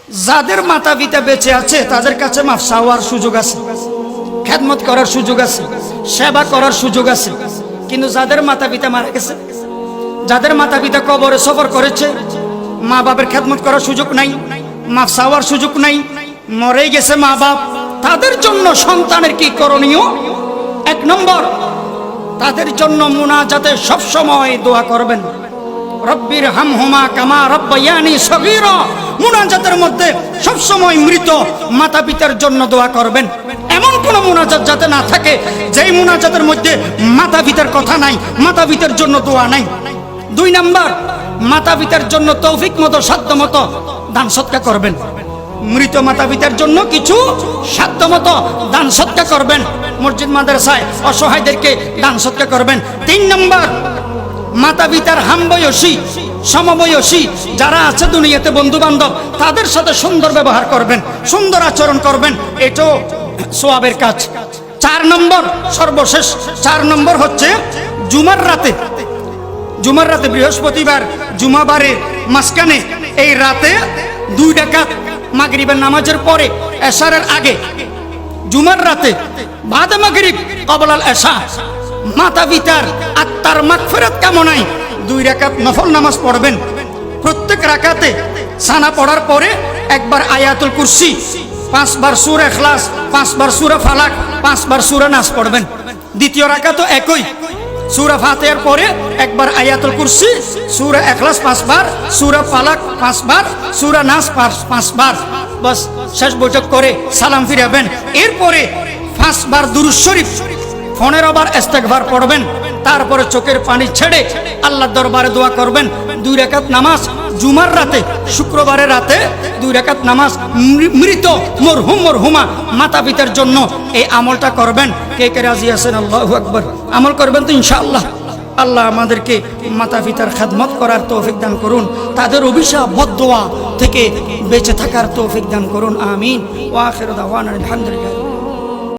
যাদের মাতা পিতা বেঁচে আছে তাদের কাছে মাফ চাওয়ার সুযোগ আছে, খেদমত করার সুযোগ আছে, সেবা করার সুযোগ আছে। কিন্তু যাদের মাতা পিতা মারা গেছে, যাদের মাতা পিতা কবরে সফর করেছে, মা বাবার খেদমত করার সুযোগ নাই, মাফ চাওয়ার সুযোগ নাই, মরে গেছে মা বাপ, তাদের জন্য সন্তানের কি করণীয়? এক নম্বর, তাদের জন্য মুনাজাতে সব সময় দোয়া করবেন, রব্বির হামহুমা কামা রব্বায়ানি সগীরা। মুনাজাতের মধ্যে সব সময় মৃত মাতা পিতার জন্য দোয়া করবেন। এমন কোন মুনাজাত যাতে না থাকে যেই মুনাজাতের মধ্যে মাতা পিতার কথা নাই, মাতা পিতার জন্য দোয়া নাই। দুই নাম্বার, মাতা পিতার জন্য তৌফিক মতো সাধ্য মতো দান সৎকা করবেন। মৃত মাতা পিতার জন্য কিছু সাধ্য মতো দান সৎকা করবেন, মসজিদ মাদ্রাসায় অসহায়দেরকে দান সৎকা করবেন। তিন নম্বর, মাতা পিতার হামবয়সী সমবয়সী যারা আছে দুনিয়াতে বন্ধু বান্ধব, তাদের সাথে সুন্দর ব্যবহার করবেন, সুন্দর আচরণ করবেন, এটাও সোয়াবের কাজ। চার নম্বর, সর্বশেষ 4 নম্বর হচ্ছে জুমার রাতে বৃহস্পতিবার জুমাবারে মাঝখানে এই রাতে 2 রাকাত মাগরিবের নামাজের পরে এশারের আগে, জুমার রাতে বাদে মাগরিব ক্বাবলাল এশা, মাতা পিতার আত্মার মাগফিরাত কামনায় 2 রাকাত নফল নামাজ পড়বেন। প্রত্যেক রাকাতে সানা পড়ার পরে একবার আয়াতুল কুরসি, 5 বার সূরা ইখলাস, 5 বার সূরা ফালাক, 5 বার সূরা নাস পড়বেন। দ্বিতীয় রাকাতও একই, সূরা ফাতিহার পরে একবার আয়াতুল কুরসি, সূরা ইখলাস 5 বার, সূরা ফালাক 5 বার, সূরা নাস 5 বার। বাস শেষ বৈঠক করে সালাম ফিরাবেন। এরপরে 5 বার দুরূদ শরীফ, 15 বার ইস্তেগফার পড়বেন। তারপরে চোখের পানি ছেড়ে আল্লাহর দরবারে দোয়া করবেন। 2 রাকাত নামাজ জুমার রাতে, শুক্রবারের রাতে 2 রাকাত নামাজ মৃত মরহুমা মাতা পিতার জন্য এই আমলটা করবেন। কে কে রাজি আছেন? আল্লাহু আকবার। আমল করবেন তো ইনশাআল্লাহ। আল্লাহ আমাদেরকে মাতা পিতার খেদমত করার তৌফিক দান করুন, তাদের অভিশাপ বদদোয়া থেকে বেঁচে থাকার তৌফিক দান করুন। আমিন। ওয়া আখিরু দাওয়ানা আলহামদুলিল্লাহ।